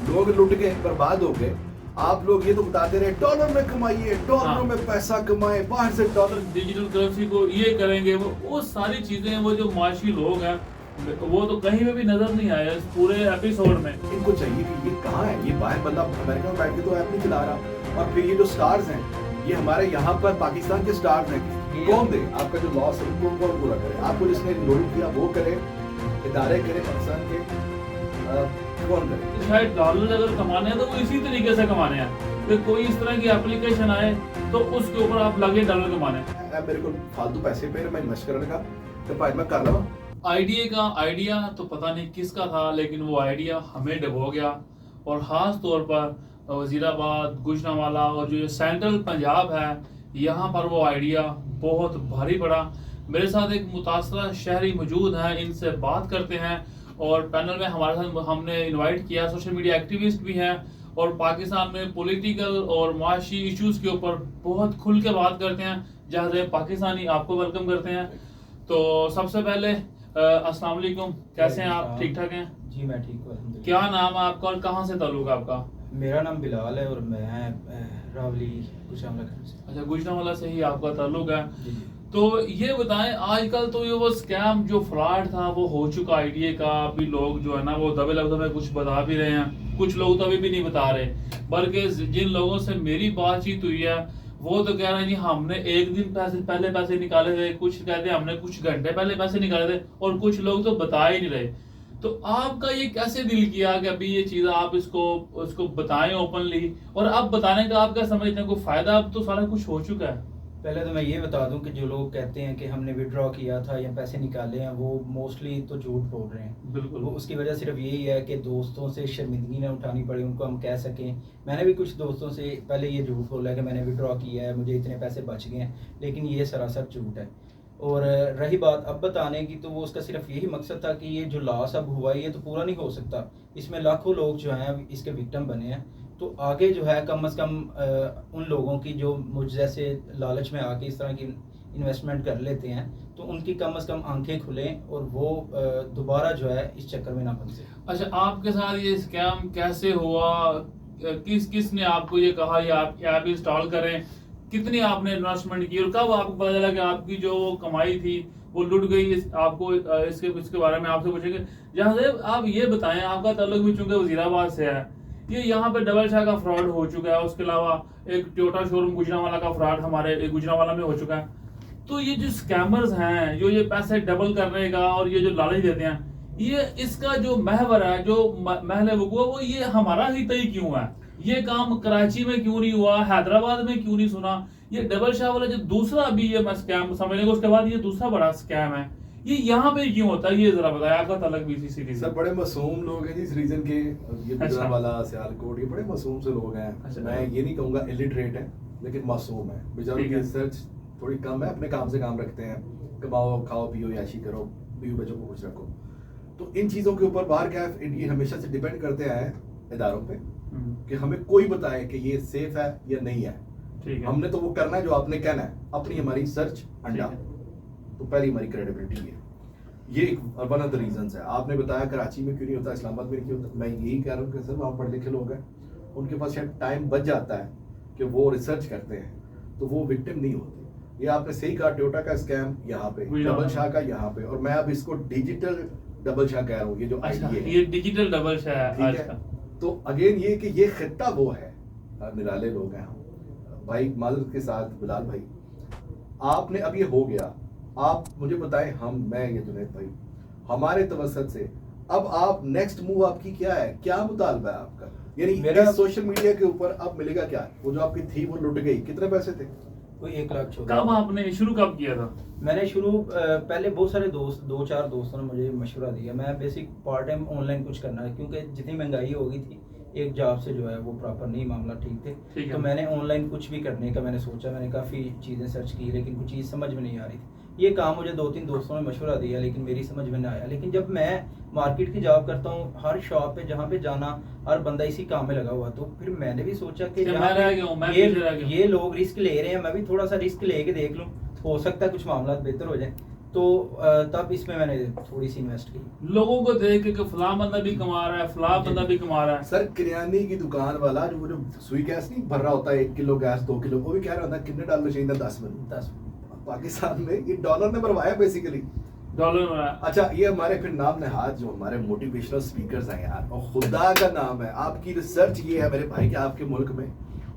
लोग लुट गए, बर्बाद हो गए। आप लोग ये तो बताते रहे डॉलर में कमाइए, डॉलरों हाँ। में पैसा कमाए, बाहर से डॉलर। डिजिटल करेंसी को ये करेंगे, वो सारी चीजें, वो जो माशी लोग हैं वो तो कहीं में भी नजर नहीं आया इस पूरे एपिसोड में। इनको चाहिए कि ये कहाँ है, ये बाहर बंदा अमेरिका में बैठ के तो ऐप नहीं चला रहा। और फिर ये जो स्टार्स हैं, ये हमारे यहाँ पर पाकिस्तान के स्टार्स हैं, कौन दे आपका जो लॉस है उनको कौन पूरा करे? आपको जिसने लोड किया वो करे, इदारे करे पाकिस्तान के, कौन करे? शायद डॉलर अगर कमाने हैं तो वो इसी तरीके से कमाने हैं कि कोई इस तरह की एप्लीकेशन आए तो उसके ऊपर आप लगे डॉलर कमाने। मेरे को फालतू पैसे पे मैं इन्वेस्ट करने का तो भाई मैं कर रहा हूँ। आइडिया तो पता नहीं किसका था, लेकिन वो आइडिया हमें डबो गया। और ख़ास तौर पर वजीराबाद, गुजरांवाला और जो ये सेंट्रल पंजाब है, यहाँ पर वो आइडिया बहुत भारी पड़ा। मेरे साथ एक मुतासरा शहरी मौजूद हैं, इनसे बात करते हैं। और पैनल में हमारे साथ हमने इनवाइट किया सोशल मीडिया एक्टिविस्ट भी हैं और पाकिस्तान में पॉलिटिकल और माशी इश्यूज़ के ऊपर बहुत खुल के बात करते हैं। जहाँ पाकिस्तानी आपको वेलकम करते हैं। तो सबसे पहले अस्सलाम वालेकुम, कैसे हैं आप? ठीक ठाक हैं जी? मैं ठीक हूँ अल्हम्दुलिल्लाह। क्या नाम है आपका और कहाँ से ताल्लुक है आपका? मेरा नाम बिलाल है और मैं रावली गुजरांवाला से। अच्छा, गुजरांवाला से ही आपका ताल्लुक है। जी जी। तो ये बताएं, आजकल तो ये वो स्कैम जो फ्रॉड था वो हो चुका आइडिया का। अभी लोग जो है ना वो दबे लफ्ज़ों में कुछ बता भी रहे हैं, कुछ लोग तो अभी भी नहीं बता रहे। बल्कि जिन लोगों से मेरी बातचीत हुई है वो तो कह रहे हैं जी हमने एक दिन पहले पैसे निकाले थे, कुछ कहते हैं हमने कुछ घंटे पहले पैसे निकाले थे, और कुछ लोग तो बता ही नहीं रहे। तो आपका ये कैसे दिल किया कि अभी ये चीज़ आप इसको बताएं ओपनली, और अब बताने का आप क्या समझते हैं कोई फायदा? अब तो सारा कुछ हो चुका है। पहले तो मैं ये बता दूं कि जो लोग कहते हैं कि हमने विड्रॉ किया था या पैसे निकाले हैं, वो मोस्टली तो झूठ बोल रहे हैं। बिल्कुल। वो उसकी वजह सिर्फ यही है कि दोस्तों से शर्मिंदगी ना उठानी पड़े, उनको हम कह सकें। मैंने भी कुछ दोस्तों से पहले ये झूठ बोला कि मैंने विड्रॉ किया है, मुझे इतने पैसे बच गए हैं, लेकिन ये सरासर झूठ है। और रही बात अब बताने की, तो वो उसका सिर्फ यही मकसद था कि ये जो लॉस अब हुआ है ये तो पूरा नहीं हो सकता, इसमें लाखों लोग जो हैं इसके विक्टिम बने हैं। तो आगे जो है कम से कम उन लोगों की जो मुझ जैसे लालच में आके इस तरह की इन्वेस्टमेंट कर लेते हैं, तो उनकी कम से कम आंखें खुलें और वो दोबारा जो है इस चक्कर में ना फंसे। अच्छा, आपके साथ ये स्कैम कैसे हुआ? किसने आपको ये कहा ये आप ऐप इंस्टॉल करें? कितनी आपने इन्वेस्टमेंट की और कब आपको पता चला कि आपकी जो कमाई थी वो लुट गई? आपको इसके बारे में आपसे पूछेंगे। जहाँ से आप ये बताएं, आपका ताल्लुक भी चूंकि वजीराबाद से है, ये यहाँ पे डबल शाह का फ्रॉड हो चुका है, उसके अलावा एक टोयोटा शोरूम गुजरांवाला का फ्रॉड हमारे गुजरांवाला में हो चुका है। तो ये जो स्कैमर्स हैं, जो ये पैसे डबल करने का और ये जो लालच देते हैं, ये इसका जो महवर है, जो महल वकूआ, वो ये हमारा ही तय क्यों है? ये काम कराची में क्यों नहीं हुआ, हैदराबाद में क्यों नहीं सुना? ये डबल शाह वाला जो दूसरा अभी ये स्कैम समझ लेंगे, उसके बाद ये दूसरा बड़ा स्कैम है, ये यहाँ पे क्यों होता है? ये जरा बताया, आपका तलक भी इसी सिटी से। सर बड़े मासूम लोग हैं जी इस रीजन के, ये अच्छा। गुजरांवाला, सियालकोट, ये बड़े मासूम से लोग हैं। अच्छा। मैं ये नहीं कहूँगा इलिटरेट है, लेकिन मासूम है। बेचारों ठीक की है। रिसर्च थोड़ी कम है, अपने काम से काम रखते हैं, कमाओ खाओ पियो याशी करो, बीवी बच्चों को खुश रखो। तो इन चीज़ों के ऊपर बाहर क्या ये हमेशा से डिपेंड करते आए हैं इदारों पे कि हमें कोई बताए कि ये सेफ है या नहीं है। ठीक है। हमने तो वो करना है जो आपने कहना है, अपनी हमारी सर्च अंडा। ठीक तो पहली हमारी क्रेडिबिलिटी है, ये एक वन ऑफ द रीजंस है। आपने बताया कराची में क्यों नहीं होता, इस्लामाबाद में क्यों होता, मैं यही कह रहा हूँ कि सर वहाँ पढ़े लिखे लोग हैं, उनके पास शायद टाइम बच जाता है कि वो रिसर्च करते हैं, तो वो विक्टिम नहीं होते। ये आपने सही कहा, टोयोटा का स्कैम यहाँ पे, डबल शाह का यहाँ पे, और मैं अब इसको डिजिटल डबल शाह कह रहा हूँ। ये जो अच्छा, आईडी है ये डिजिटल डबल शाह है आज ठीक का। है। तो अगेन ये कि ये खित्ता वो है, निराले लोग हैं हम भाई। माजरत के साथ बिलाल भाई, आपने अब ये हो गया, आप मुझे बताएं, मैं ये जुनैद भाई, हमारे तवसत से अब आप नेक्स्ट मूव आपकी क्या है, क्या मुतालबा है आपका? यानी मेरा सोशल मीडिया के ऊपर अब मिलेगा क्या? वो जो आपकी थी वो लुट गई, कितने पैसे थे? कोई 1,14,000। कब आपने शुरू कब किया था? मैंने शुरू पहले बहुत सारे दोस्त, 2-4 दोस्तों ने मुझे मशवरा दिया। मैं बेसिक पार्ट टाइम ऑनलाइन कुछ करना है, क्योंकि जितनी महंगाई हो गई थी, एक जॉब से जो है वो प्रॉपर नहीं मामला ठीक थे। ठीक है। तो मैंने ऑनलाइन कुछ भी करने का मैंने सोचा, मैंने काफ़ी चीज़ें सर्च की, लेकिन कुछ चीज़ समझ में नहीं आ रही थी। ये काम मुझे 2-3 दोस्तों ने मशवरा दिया, लेकिन मेरी समझ में नहीं आया। लेकिन जब मैं मार्केट की जॉब करता हूँ, हर शॉप पे जहाँ पे जाना, हर बंदा इसी काम में लगा हुआ, तो फिर मैंने भी सोचा कि मैं यहाँ रह गया हूँ, मैं पे पीछे रह गया हूँ। ये लोग रिस्क ले रहे हैं, मैं भी थोड़ा सा रिस्क लेके देख लूँ, हो सकता है कुछ मामला बेहतर हो जाए। तो तब इसमें मैंने थोड़ी सी इन्वेस्ट की। लोगों को देख के कि फलां बंदा भी कमा रहा है, फलां बंदा भी कमा रहा है। सर किराने की दुकान वाला जो सुई गैस नहीं भर रहा होता है, 1 किलो गैस 2 किलो, वो भी कह रहा होता है कितने डॉलर चाहिए था, 10 मिनट। 10 पाकिस्तान में ये डॉलर ने भरवाया बेसिकली। डॉलर में अच्छा, ये हमारे फिर नाम नहाद जो हमारे मोटिवेशनल स्पीकर्स हैं यार, और खुदा का नाम है, आपकी रिसर्च ये है मेरे भाई कि आपके मुल्क में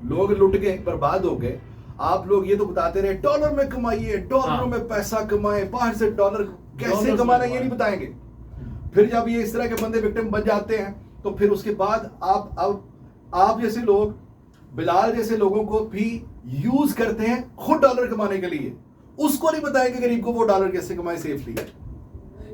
लोग लुट गए, बर्बाद हो गए। आप लोग ये तो बताते रहे डॉलर में कमाइए, डॉलरों हाँ। में पैसा कमाए, बाहर से डॉलर कैसे डॉलर्स कमाना में ये नहीं बताएंगे। फिर जब ये इस तरह के बंदे विक्टिम बन जाते हैं तो फिर उसके बाद आप जैसे लोग, बिलाल जैसे लोगों को भी यूज करते हैं खुद डॉलर कमाने के लिए, उसको नहीं बताएंगे गरीब को वो डॉलर कैसे कमाए सेफली।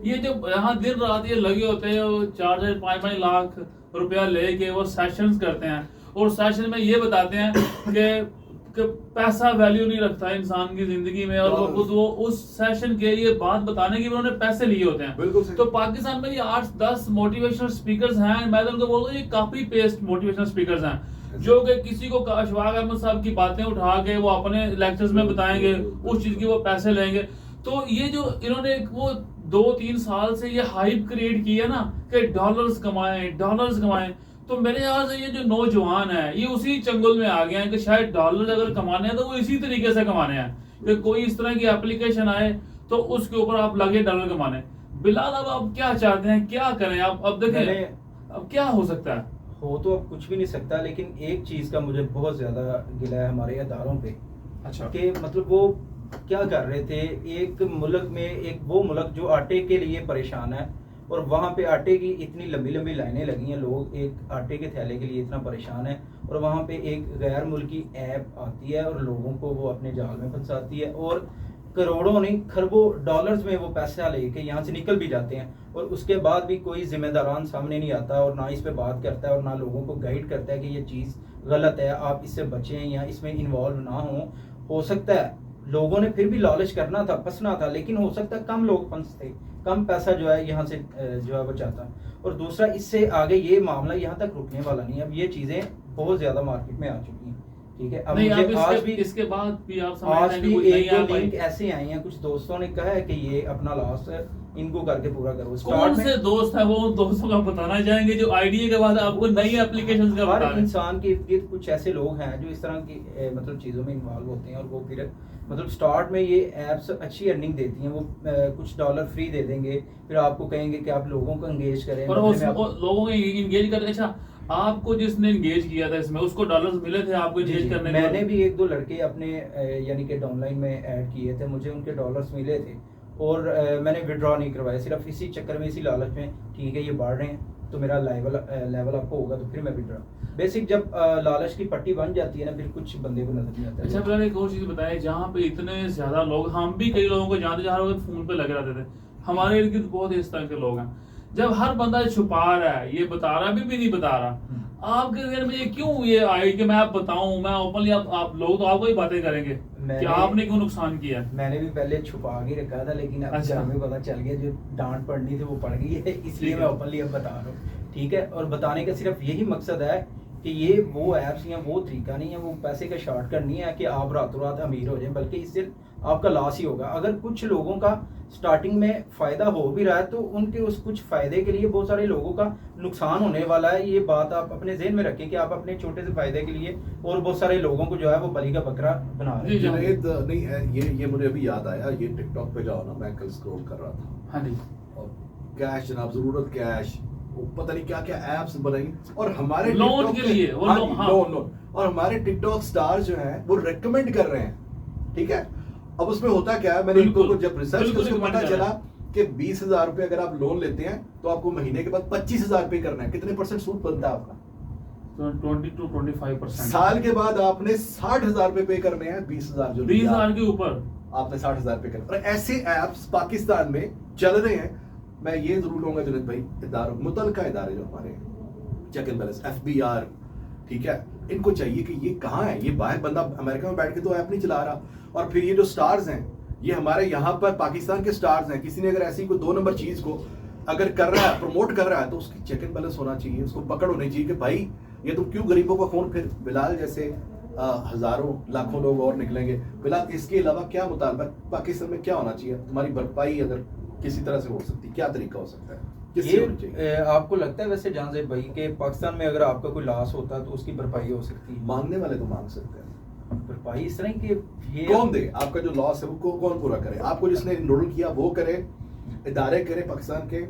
ये जो यहाँ दिन रात ये लगे होते हैं, 4 से 5 लाख रुपया लेके वो सेशंस करते हैं, और सेशन में ये बताते हैं कि पैसा वैल्यू नहीं रखता इंसान की जिंदगी में, और वो खुद वो उस सेशन के ये बात बताने के उन्होंने पैसे लिए होते हैं। बिल्कुल सही। तो पाकिस्तान में ये 8-10 मोटिवेशनल स्पीकर्स हैं, मैं तो उनको बोलता हूँ ये कॉपी पेस्ट मोटिवेशनल स्पीकर्स हैं, जो कि किसी को अशफाक अहमद साहब की बातें उठा के वो अपने लेक्चर्स में बताएंगे, उस चीज की वो पैसे लेंगे। तो ये जो इन्होंने वो 2-3 साल से ये हाइप क्रिएट की है ना कि डॉलर्स कमाएं, तो मेरे ख्याल से ये जो नौजवान है ये उसी चंगुल में आ गए हैं कि शायद डॉलर अगर कमाने हैं तो वो इसी तरीके से कमाने हैं कि कोई इस तरह की एप्लीकेशन आए तो उसके ऊपर आप लगे डॉलर कमाने। बिलाल, अब आप क्या चाहते हैं, क्या करें आप? अब देखें अब क्या हो सकता है। हो तो अब कुछ भी नहीं सकता, लेकिन एक चीज का मुझे बहुत ज्यादा गिला है हमारे अदारों पे। अच्छा। कि मतलब वो क्या कर रहे थे, एक मुल्क में, एक वो मुल्क जो आटे के लिए परेशान है, और वहाँ पे आटे की इतनी लंबी लंबी लाइनें लगी हैं, लोग एक आटे के थैले के लिए इतना परेशान है, और वहाँ पे एक गैर मुल्की ऐप आती है और लोगों को वो अपने जाल में फंसाती है, और करोड़ों नहीं खरबों डॉलर्स में वो पैसा लेके यहाँ से निकल भी जाते हैं, और उसके बाद भी कोई जिम्मेदारान सामने नहीं आता और ना इस पे बात करता है और ना लोगों को गाइड करता है कि ये चीज़ गलत है, आप इससे बचें या इसमें इन्वॉल्व ना हो सकता है लोगों ने फिर भी लालच करना था, फंसना था, लेकिन हो सकता है कम लोग फंसते, कम पैसा जो है यहाँ से जो है वो चाहता। और दूसरा, इससे आगे ये मामला यहाँ तक रुकने वाला नहीं है, अब ये चीज़ें बहुत ज़्यादा मार्केट में आ चुकी हैं। ठीक है, अब नहीं, मुझे आप आज भी इसके बाद भी आप आज समझते हैं कि भी कोई एक नहीं दो आ पाई। लिंक ऐसे आए हैं, कुछ दोस्तों ने कहा है कि ये अपना लॉस है, इनको करके पूरा करो। कौन स्टार्ट से में दोस्त है वो, उन दोस्तों का बताना चाहेंगे जो आईडिया के बाद आपको नई एप्लीकेशंस का बता हर रहे हैं। इंसान के इर्द गिर्द कुछ ऐसे लोग हैं जो इस तरह की मतलब चीज़ों में इन्वॉल्व होते हैं, और वो फिर मतलब स्टार्ट में ये ऐप्स अच्छी अर्निंग देती हैं, वो कुछ डॉलर फ्री दे देंगे, फिर आपको कहेंगे कि आप लोगों को एंगेज करें, और बदले में आप- लोगों को इंगेज करते। अच्छा, आपको जिसने इंगेज किया था इसमें उसको डॉलर्स मिले थे आपको जी, इंगेज जी। करने के? मैंने भी 1-2 लड़के अपने यानी कि डाउनलाइन में ऐड किए थे, मुझे उनके डॉलर्स मिले थे, और मैंने विड्रॉ नहीं करवाया, सिर्फ इसी चक्कर में, इसी लालच में, ठीक है ये बढ़ रहे हैं तो मेरा लेवल अप होगा तो फिर मैं विड्रॉ। बेसिक जब लालच की पट्टी बन जाती है ना, फिर कुछ बंदे को नजर नहीं आता। अच्छा, पहले एक और चीज बताएं, जहाँ पे इतने ज्यादा लोग, हम भी कई लोगों को जानते, जहाँ लोग फोन पे लगे रहते थे, हमारे इर्द गिर्द बहुत इस तरह के लोग हैं, जब हर बंदा छुपा रहा है, ये बता रहा भी नहीं बता रहा, आपके घर में ये क्यों ये आई कि मैं आप बताऊं, मैं ओपनली, आप लोग तो आपको ही बातें करेंगे कि आपने क्यों नुकसान किया। मैंने भी पहले छुपा के रखा था, लेकिन अब अच्छा। घर में पता चल गया, जो डांट पड़नी थी वो पड़ गई है, इसलिए मैं ओपनली अब बता रहा हूँ। ठीक है, और बताने का सिर्फ यही मकसद है कि ये वो ऐप्स या वो तरीका नहीं है, वो पैसे का शॉर्टकट नहीं है कि आप रातों रात अमीर हो जाए, बल्कि इससे आपका लॉस ही होगा। अगर कुछ लोगों का स्टार्टिंग में फ़ायदा हो भी रहा है तो उनके उस कुछ फ़ायदे के लिए बहुत सारे लोगों का नुकसान होने वाला है। ये बात आप अपने जहन में रखें कि आप अपने छोटे से फ़ायदे के लिए और बहुत सारे लोगों को जो है वो बलि का बकरा बना रहे हैं। जुनैद नहीं है, ये मुझे अभी याद आया, ये टिकटॉक पे जाओ ना, मैं कल स्क्रॉल कर रहा था, हाँ जी, और कैश जनाब, जरूरत कैश, वो पता नहीं क्या क्या एप्स बनाई, और हमारे लोन TikTok के पे- लिए, वो हाँ लोन, जी, हाँ। लोन, और हमारे टिकटॉक स्टार जो हैं वो रेकमेंड कर रहे हैं। ठीक है, अब उसमें होता क्या है, मैंने इनको बिल्कुल, जब रिसर्च बिल्कुल उसको recommend पता कर रहे चला कि 20,000 रुपए अगर आप लोन लेते हैं तो आपको महीने के बाद 25,000 रुपए करना है। कितने % सूद बनता है आपका? तो 20 to 25%। साल के बाद आपने 60,000 रुपए पे करने हैं, 20,000 जो 20,000 के ऊपर आपने 60,000 पे करना। और ऐसे एप्स पाकिस्तान में चल रहे हैं। मैं ये जरूर कहूंगा जुनैद भाई, इदारों, मुतलका इदारे जो हमारे चेक एंड बैलेंस, FBR, ठीक है, इनको चाहिए कि ये कहाँ है, ये बाहर बंदा अमेरिका में बैठ के तो ऐप नहीं चला रहा, और फिर ये जो स्टार्स हैं, ये हमारे यहाँ पर पाकिस्तान के स्टार्स हैं, किसी ने अगर ऐसी कोई 2 नंबर चीज को अगर कर रहा है, प्रमोट कर रहा है, तो उसकी चेक एंड बैलेंस होना चाहिए, उसको पकड़ होनी चाहिए कि भाई ये तुम क्यों गरीबों का खून, फिर बिलाल जैसे हजारों लाखों लोग और निकलेंगे। बिलाल, इसके अलावा क्या मुतालबा पाकिस्तान में क्या होना चाहिए? तुम्हारी भरपाई अगर किसी तरह से हो सकती, क्या तरीका हो सकता है? किससे होनी चाहिए? ये आपको लगता है वैसे जहां भाई के पाकिस्तान में अगर आपका कोई लॉस होता है तो उसकी भरपाई हो सकती है? मांगने वाले तो मांग सकते हैं, भरपाई इस तरह की ये कौन दे? आपका जो लॉस है वो कौन पूरा करे? आपको जिसने इनरोल किया वो करे, इदारे करे पाकिस्तान के,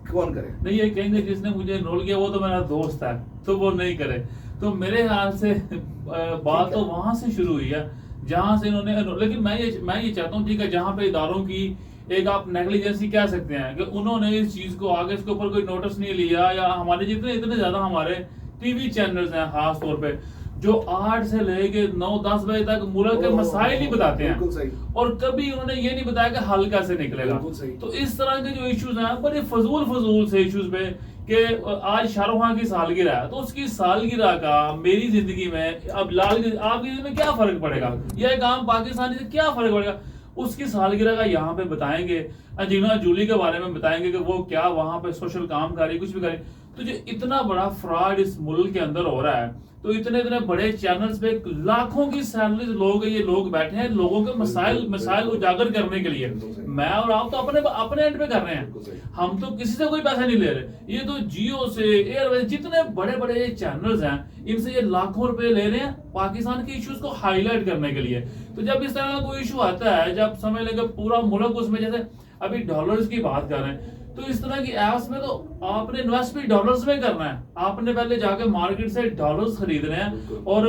कौन करे? नहीं, ये कहेंगे जिसने मुझे एनरोल किया वो तो मेरा दोस्त है तो वो नहीं करे। तो मेरे ख्याल से बात तो वहां से शुरू हुई है जहां से इन्होंने, लेकिन मैं ये चाहता हूँ, ठीक है, जहां पे इदारों की एक आप नेग्लिजेंसी कह सकते हैं कि उन्होंने इस चीज को आगे इसके ऊपर कोई नोटिस नहीं लिया, या हमारे जितने इतने ज्यादा हमारे टीवी चैनल्स हैं खास तौर पे जो 8 से लेके 9-10 बजे तक मुल्क के मसाइल ही बताते बिल्कुल हैं, सही। और कभी उन्होंने ये नहीं बताया कि हल कैसे निकलेगा। बिल्कुल सही। तो इस तरह के जो इश्यूज हैं बड़े फजूल से इश्यूज पे, कि आज शाहरुख खान की सालगिरह है तो उसकी सालगिरह का मेरी जिंदगी में, अब लाल की आपकी जिंदगी में क्या फर्क पड़ेगा, या एक आम पाकिस्तानी से क्या फर्क पड़ेगा? उसकी सालगिरह का यहाँ पे बताएंगे, अंजीना जूली के बारे में बताएंगे कि वो क्या वहां पे सोशल काम कर रही, कुछ भी कर रही। तो जो इतना बड़ा फ्रॉड इस मुल्क के अंदर हो रहा है, तो इतने इतने बड़े चैनल्स पे लाखों की सैलरी लोग, ये लोग बैठे हैं लोगों के मसाइल उजागर करने के लिए। मैं और आप तो अपने एंड पे कर रहे हैं, हम तो किसी से कोई पैसा नहीं ले रहे। ये तो जियो से, एयरवेज, जितने बड़े बड़े चैनल्स हैं इनसे ये लाखों रुपए ले रहे हैं पाकिस्तान के इश्यूज को हाईलाइट करने के लिए। तो जब इस तरह का कोई इशू आता है, जब समझ लेंगे पूरा मुल्क उसमें, जैसे अभी डॉलर्स की बात कर रहे हैं, तो इस तरह की एप्स में तो आपने इन्वेस्ट भी डॉलर्स में करना है। आपने पहले जाके मार्केट से डॉलर्स खरीदने हैं, और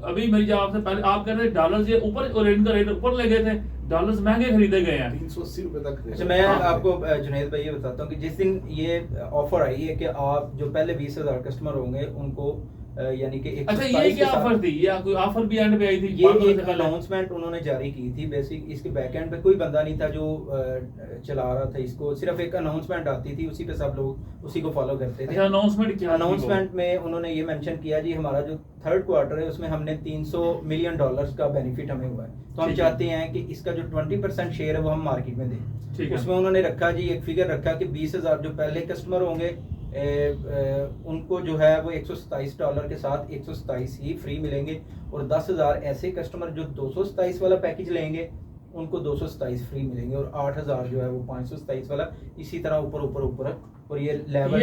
अभी मेरी जब आपसे पहले आप कह रहे थे डॉलर्स ये ऊपर, और इनका रेट ऊपर ले गए थे, डॉलर्स महंगे खरीदे गए हैं 380 रुपए तक। अच्छा, मैं आपको जुनैद भाई ये बताता हूँ कि जिस दिन ये ऑफर आई है कि आप जो पहले 20,000 कस्टमर होंगे उनको यानी कि अच्छा, ये क्या ऑफर थी, या कोई ऑफर भी एंड पे आई थी? ये एक अनाउंसमेंट उन्होंने जारी की थी। बेसिक इसके बैक एंड पे कोई बंदा नहीं था जो चला रहा था इसको, सिर्फ एक अनाउंसमेंट आती थी, उसी पे सब लोग उसी को फॉलो करते थे। अच्छा, अनाउंसमेंट क्या? अनाउंसमेंट में उन्होंने ये मेंशन किया जी हमारा जो थर्ड क्वार्टर है उसमें हमने $300 मिलियन का बेनिफिट हमें हुआ है, तो हम चाहते हैं कि इसका जो 20% शेयर है वो हम मार्केट में दें। उसमें उन्होंने रखा जी, एक फिगर रखा कि 20,000 जो पहले कस्टमर होंगे उनको जो है वो $127 के साथ 127 ही फ्री मिलेंगे, और 10,000 ऐसे कस्टमर जो 227 वाला पैकेज लेंगे उनको 227 फ्री मिलेंगे, और 8,000 जो है वो 527 वाला, इसी तरह ऊपर। और ये लेवल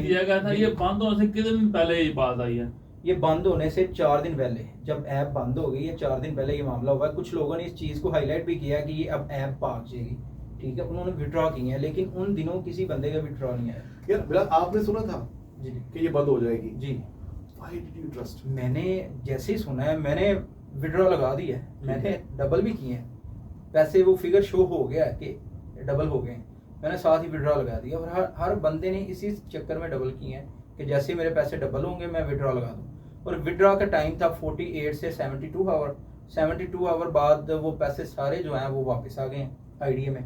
दिया गया था। ये बंद होने से कितने दिन पहले ये बात आई है? ये बंद होने से 4 दिन पहले, जब ऐप बंद हो गई है 4 दिन पहले ये मामला हुआ। कुछ लोगों ने इस चीज को हाईलाइट भी किया कि ये अब ऐप भाग जाएगी, ठीक है, उन्होंने विड्रॉ की है, लेकिन उन दिनों किसी बंदे का विड्रॉ नहीं आया। यार बिलाल, आपने सुना था जी कि ये बंद हो जाएगी जी। Why did you trust? मैंने जैसे ही सुना है मैंने विड्रॉ लगा दिया है, मैंने डबल भी किए हैं पैसे, वो फिगर शो हो गया है कि डबल हो गए, मैंने साथ ही विड्रॉ लगा दिया, और हर बंदे ने इसी चक्कर में डबल किए हैं कि जैसे मेरे पैसे डबल होंगे मैं विड्रॉ लगा दूँ। और विड्रॉ का टाइम था 48 से 72 आवर, 72 आवर बाद वो पैसे सारे जो हैं वो वापस आ गए हैं आईडीए में,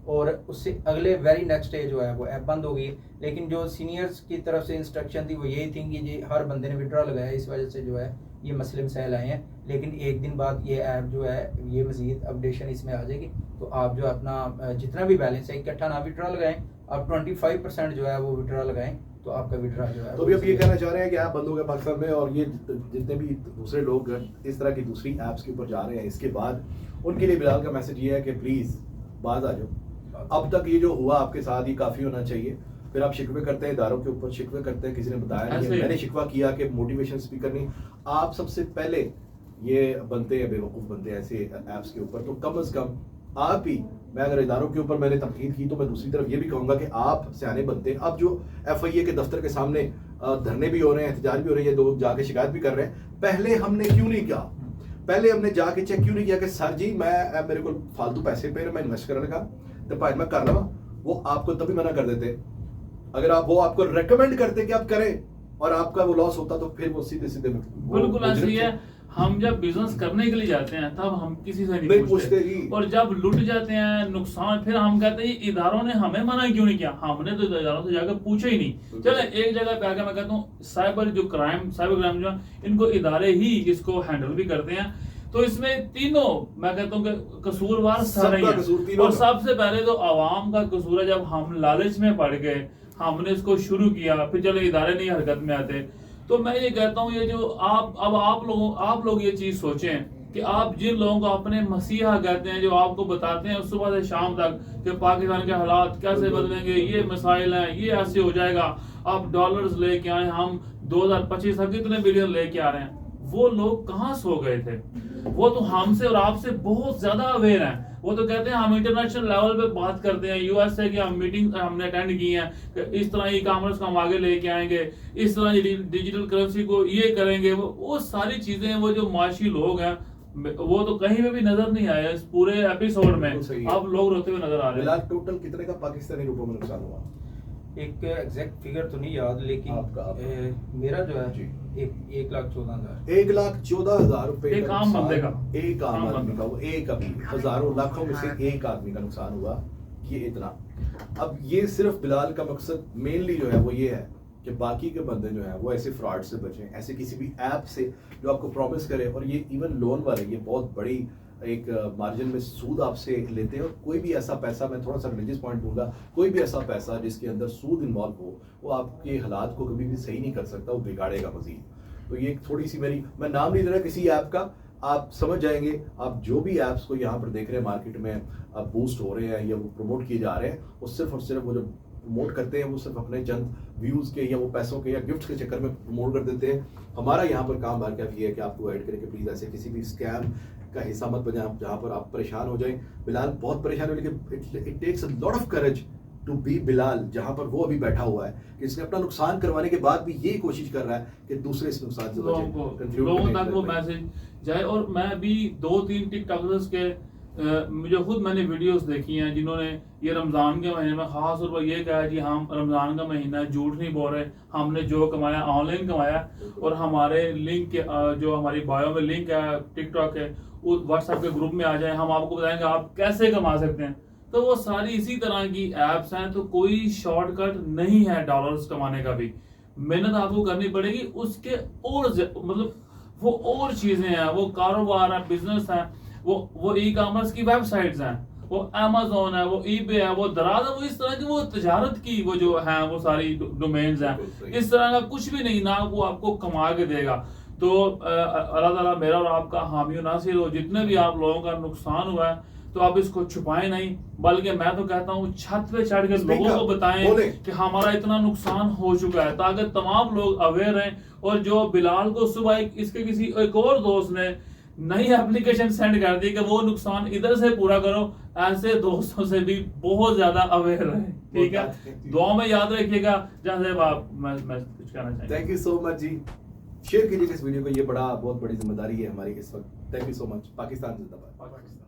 और उससे अगले वेरी नेक्स्ट डे जो है वो ऐप बंद हो गई। लेकिन जो सीनियर्स की तरफ से इंस्ट्रक्शन थी वो यही थी कि जी हर बंदे ने विड्रॉ लगाया, इस वजह से जो है ये मसले मसाइल आए हैं। लेकिन एक दिन बाद ये ऐप जो है ये मजीद अपडेशन इसमें आ जाएगी, तो आप जो अपना जितना भी बैलेंस है इकट्ठा ना विड्रॉ लगाएं, आप 25% जो है वो विड्रॉ लगाएं, तो आपका विड्रॉ जो है। तो अभी आप ये कहना चाह रहे हैं कि ऐप बंद हो गया पाकिस्तान में, और ये जितने भी दूसरे लोग इस तरह की दूसरी ऐप्स के ऊपर जा रहे हैं, इसके बाद उनके लिए बिलाल का मैसेज ये है कि प्लीज बाज आ जाओ। अब तक ये जो हुआ आपके साथ ये काफी होना चाहिए। फिर आप शिकवे करते हैं इदारों के ऊपर, शिकवे करते हैं किसी ने बताया नहीं, मैंने शिकवा किया कि मोटिवेशन स्पीकर नहीं। आप सबसे पहले ये बनते हैं, बेवकूफ बनते हैं ऐसे ऐप्स के ऊपर, तो कम से कम आप ही, मैं अगर इदारों के ऊपर मैंने तनकीद की तो मैं दूसरी तरफ ये भी कहूंगा कि आप सियाने बनते हैं। अब जो FIA के दफ्तर के सामने धरने भी हो रहे हैं, एहतजाज भी हो रहे हैं, लोग जाके शिकायत भी कर रहे हैं, पहले हमने क्यों नहीं किया? पहले हमने जाके चेक क्यों नहीं किया कि सर जी मैं मेरे को फालतू पैसे पे मैं इन्वेस्ट करने का तो भाई मैं कर लवा? वो आपको तभी मना कर देते अगर आप वो आपको रेकमेंड करते कि आप करें, और आपका वो लॉस होता तो फिर वो सीधे सीधे बिल्कुल ऐसे ही है। हम जब बिजनेस करने के लिए जाते हैं तब हम किसी से नहीं पूछते, और जब लुट जाते हैं नुकसान, फिर हम कहते हैं इदारों ने हमें मना क्यों नहीं किया, हमने तो इदारों से जाकर पूछा ही नहीं। चले एक जगह पे आकर मैं कहता हूँ साइबर क्राइम जो इनको इदारे ही इसको हैंडल भी करते हैं। तो इसमें तीनों मैं कहता हूँ कि कसूरवार सारे हैं, और सबसे पहले तो आवाम का कसूर है। जब हम लालच में पड़ गए, हमने इसको शुरू किया, फिर चलो इदारे नहीं हरकत में आते, तो मैं ये कहता हूँ, ये जो आप लोग ये चीज सोचें कि आप जिन लोगों को अपने मसीहा कहते हैं, जो आपको बताते हैं सुबह से शाम तक कि पाकिस्तान के हालात कैसे बदलेंगे, ये मसाइल हैं, ये ऐसे हो जाएगा, आप डॉलर्स लेके आए, हम 2025 तक कितने बिलियन लेके आ रहे हैं, वो लोग कहाँ सो गए थे? वो तो हमसे और आपसे बहुत ज्यादा अवेयर हैं। वो तो कहते हैं हम इंटरनेशनल लेवल पे बात करते हैं, यूएसए की हम मीटिंग हमने अटेंड की है कि इस तरह ई कॉमर्स को हम आगे लेके आएंगे, इस तरह डिजिटल करेंसी को ये करेंगे। वो सारी चीजें, वो जो माशी लोग हैं वो तो कहीं पे भी नजर नहीं आए इस पूरे एपिसोड में। आप लोग रोते हुए नजर आ रहे हैं। बिलाल, टोटल कितने का पाकिस्तानी रुपयों में नुकसान हुआ? एक एग्जैक्ट फिगर तो नहीं याद, लेकिन आपका मेरा जो है जी 1,14,000 1,14,000 रुपए एक आम बंदे का, एक आम आम आदमी बंदा। का, वो एक अभी हजारों लाखों में से एक आदमी का नुकसान हुआ, ये इतना। अब ये सिर्फ बिलाल का मकसद मेनली जो है वो ये है कि बाकी के बंदे जो है वो ऐसे फ्रॉड से बचें, ऐसे किसी भी ऐप से जो आपको प्रॉमिस करे, और ये इवन लोन वाले ये बहुत बड़ी एक मार्जिन में सूद आपसे लेते हैं। और कोई भी ऐसा पैसा, मैं थोड़ा सा रिलीजियस पॉइंट दूंगा, कोई भी ऐसा पैसा जिसके अंदर सूद इन्वॉल्व हो वो आपके हालात को कभी भी सही नहीं कर सकता, वो बिगाड़ेगा मजीद। तो ये एक थोड़ी सी मैं नाम नहीं दे रहा किसी ऐप का, आप समझ जाएंगे। आप जो भी ऐप्स को यहाँ पर देख रहे हैं मार्केट में अब बूस्ट हो रहे हैं या वो प्रमोट किए जा रहे हैं, वो सिर्फ और सिर्फ वो जो प्रमोट करते हैं वो सिर्फ अपने चंद व्यूज के या वो पैसों के या गिफ्ट के चक्कर में प्रमोट कर देते हैं। हमारा यहाँ पर काम बार क्या है कि आपको गाइड करें कि प्लीज ऐसे किसी भी स्कैम का हिस्सा मत बने जहाँ पर आप परेशान हो जाएं। बिलाल बहुत परेशान हो, लेकिन it takes a lot of courage to be Bilal, जहाँ पर वो अभी बैठा हुआ है कि इसने अपना नुकसान करवाने के बाद भी ये कोशिश कर रहा है कि दूसरे इस नुकसान से बचें, लोगों तक वो मैसेज जाए। और मैं भी 2-3 टिकटॉकर्स के मुझे खुद मैंने वीडियोस देखी हैं जिन्होंने ये रमजान के महीने में खास तौर पर ये कहा जी हम रमजान का महीना है, झूठ नहीं बोल रहे, हमने जो कमाया ऑनलाइन कमाया, और हमारे लिंक जो हमारी बायो में लिंक है टिकटॉक है, उस व्हाट्सएप के ग्रुप में आ जाए, हम आपको बताएंगे आप कैसे कमा सकते हैं। तो वो सारी इसी तरह की एप्स हैं। तो कोई शॉर्टकट नहीं है डॉलर्स कमाने का भी, मेहनत आपको करनी पड़ेगी उसके, और मतलब वो और चीजें हैं, वो कारोबार है, बिजनेस है, वो ई कॉमर्स की वेबसाइट्स हैं, वो अमेज़न है, वो ईबे है, वो दराज है, वो इस तरह की वो तजारत की वो जो है वो सारी डोमेन्स हैं। इस तरह का कुछ भी नहीं, ना वो आपको कमा के देगा। तो अल्लाह ताला मेरा और आपका हामी नासिर हो। जितने भी आप लोगों का नुकसान हुआ है तो आप इसको छुपाएं नहीं, बल्कि मैं तो कहता हूँ छत पे चढ़ के लोगों को बताएं कि हमारा इतना नुकसान हो चुका है, ताकि तमाम लोग अवेयर रहें। और जो बिलाल को सुबह इसके किसी एक और दोस्त ने नई एप्लीकेशन सेंड कर दी कि वो नुकसान इधर से पूरा करो, ऐसे दोस्तों से भी बहुत ज्यादा अवेयर रहे। ठीक है, दुआ में याद रखिएगा। जहाँ से आप मैं कुछ कहना चाहिए। थैंक यू सो मच जी, शेयर कीजिए इस वीडियो को, ये बहुत बड़ी जिम्मेदारी है हमारी इस वक्त। Thank you so much. Pakistan जिंदाबाद।